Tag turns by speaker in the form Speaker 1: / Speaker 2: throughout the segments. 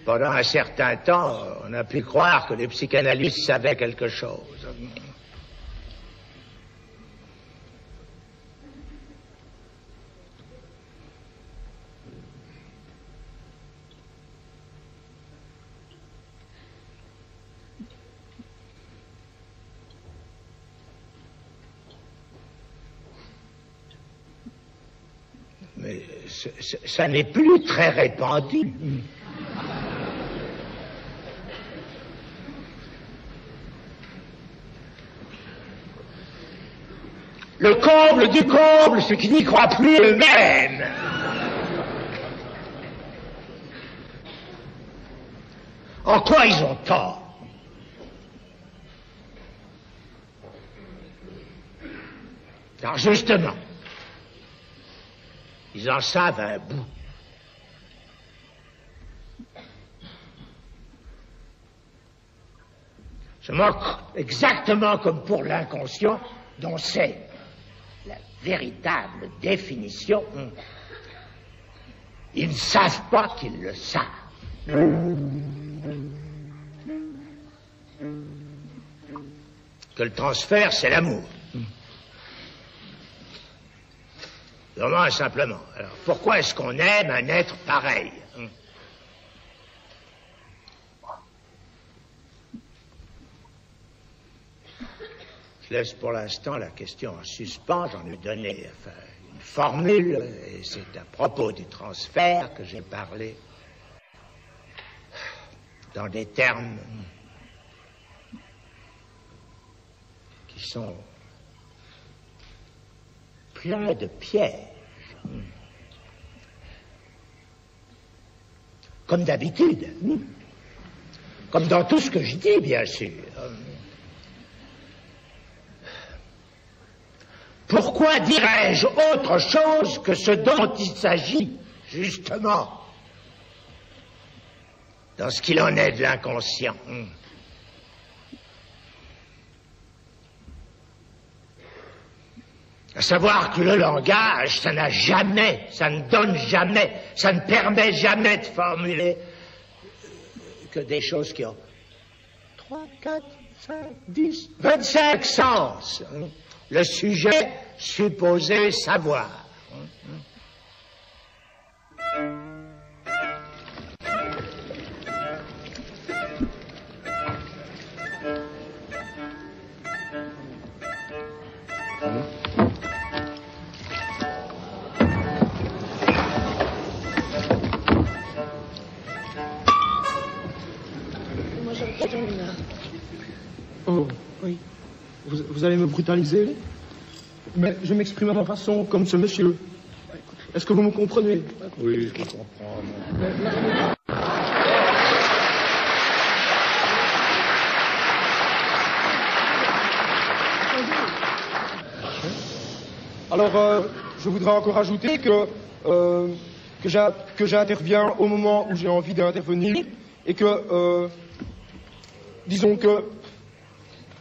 Speaker 1: Pendant un certain temps, on a pu croire que les psychanalystes savaient quelque chose. Mais ça n'est plus très répandu. Le comble du comble, ceux qui n'y croient plus eux-mêmes. En quoi ils ont tort? Car justement, ils en savent un bout. Je moque exactement comme pour l'inconscient, dont c'est la véritable définition. Ils ne savent pas qu'ils le savent. Que le transfert, c'est l'amour. Vraiment, simplement. Alors, pourquoi est-ce qu'on aime un être pareil? Je laisse pour l'instant la question en suspens. J'en ai donné une formule, et c'est à propos du transfert que j'ai parlé dans des termes qui sont plein de pièges. Comme d'habitude. Comme dans tout ce que je dis, bien sûr. Pourquoi dirais-je autre chose que ce dont il s'agit, justement, dans ce qu'il en est de l'inconscient? À savoir que le langage, ça n'a jamais, ça ne donne jamais, ça ne permet jamais de formuler que des choses qui ont 3, 4, 5, 10, 25 sens. Le sujet supposé savoir.
Speaker 2: Oh, oui. Vous allez me brutaliser? Mais je m'exprime à ma façon, comme ce monsieur. Est-ce que vous me comprenez?
Speaker 1: Oui, je comprends.
Speaker 2: Alors, je voudrais encore ajouter que j'interviens au moment où j'ai envie d'intervenir et que, disons que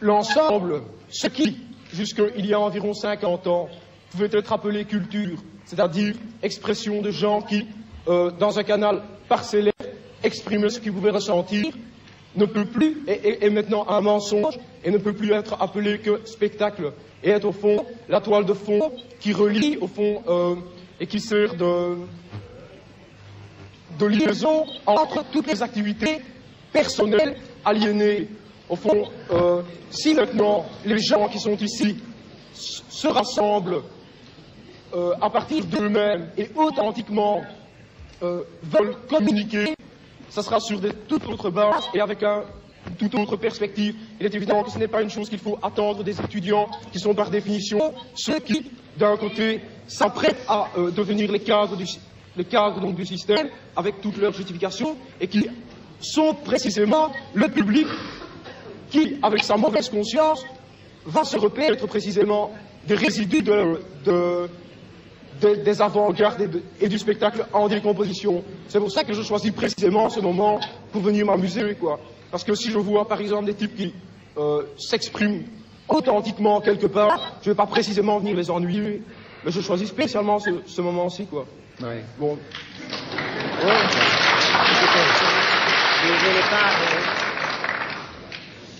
Speaker 2: l'ensemble, ce qui, jusqu'il y a environ 50 ans, pouvait être appelé culture, c'est-à-dire expression de gens qui, dans un canal parcellaire, exprimaient ce qu'ils pouvaient ressentir, ne peut plus, est maintenant un mensonge, et ne peut plus être appelé que spectacle, et est au fond la toile de fond qui relie, au fond, et qui sert de liaison entre toutes les activités personnelles aliénées. Au fond, si maintenant les gens qui sont ici se rassemblent à partir d'eux-mêmes et authentiquement veulent communiquer, ça sera sur de toute autre base et avec une toute autre perspective. Il est évident que ce n'est pas une chose qu'il faut attendre des étudiants qui sont par définition ceux qui, d'un côté, s'apprêtent à devenir les cadres donc, du système avec toutes leurs justifications et qui sont précisément le public qui, avec sa mauvaise conscience, va se repérer être précisément des résidus des avant-gardes et du spectacle en décomposition. C'est pour ça que je choisis précisément ce moment pour venir m'amuser, quoi. Parce que si je vois, par exemple, des types qui s'expriment authentiquement quelque part, je ne vais pas précisément venir les ennuyer, mais je choisis spécialement ce moment-ci, quoi.
Speaker 1: Ouais.
Speaker 2: Bon. Ouais.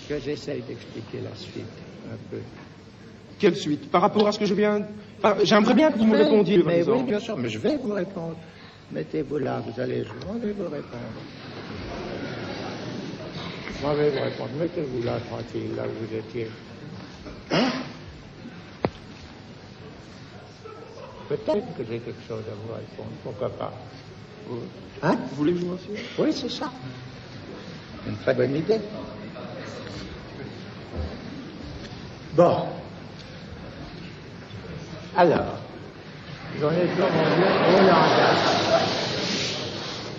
Speaker 1: que j'essaye d'expliquer la suite un peu.
Speaker 2: Quelle suite? Par rapport à ce que je viens... Enfin, j'aimerais bien que vous me répondiez, par exemple.
Speaker 1: Oui, bien sûr, mais je vais vous répondre. Mettez-vous là, vous allez... Je vais vous répondre. Je vais vous répondre. Mettez-vous là, tranquille, là où vous étiez. Hein? Peut-être que j'ai quelque chose à vous répondre, pourquoi pas. Hein?
Speaker 2: Vous voulez que je vous rassure?
Speaker 1: Oui, c'est ça. Une très bonne idée. Bon. Alors, j'en étais au langage.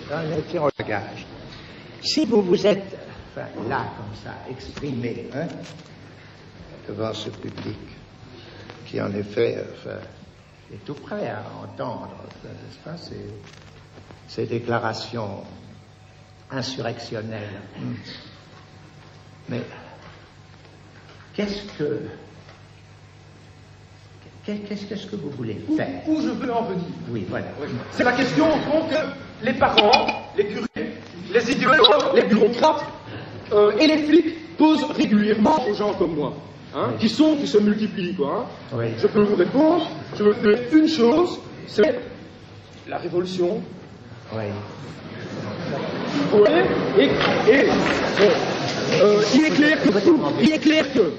Speaker 1: J'en étais au langage. Si vous vous êtes, enfin, là, comme ça, exprimé, hein, devant ce public, qui en effet, enfin, est tout prêt à entendre, n'est-ce pas, ces déclarations insurrectionnelles. Mais qu'est-ce que vous voulez faire?
Speaker 2: Où je veux en venir?
Speaker 1: Oui, voilà.
Speaker 2: C'est la question, au fond, que les parents, les curés, les idéologues, les bureaucrates et les flics posent régulièrement aux gens comme moi, hein, qui se multiplient, quoi. Hein.
Speaker 1: Oui.
Speaker 2: Je peux vous répondre, je veux faire une chose, c'est la révolution.
Speaker 1: Oui.
Speaker 2: Ouais, il est clair que,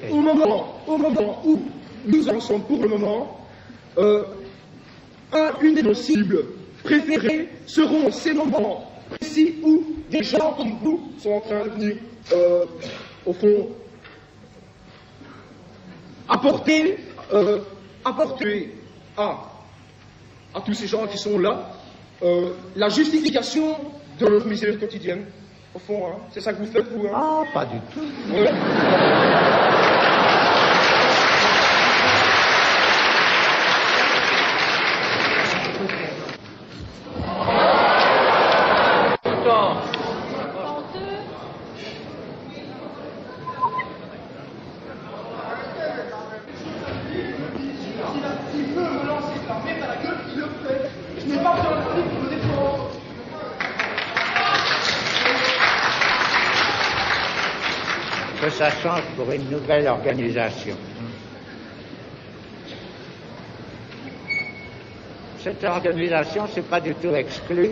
Speaker 2: au moment où nous en sommes pour le moment, une de nos cibles préférées seront ces moments précis où des gens comme vous sont en train de venir, au fond, apporter à tous ces gens qui sont là la justification de leur misère quotidienne. Au fond, hein, c'est ça que vous faites, vous, hein?
Speaker 1: Ah, pas du tout.
Speaker 2: Ouais.
Speaker 1: Que ça change pour une nouvelle organisation. Cette organisation, c'est pas du tout exclu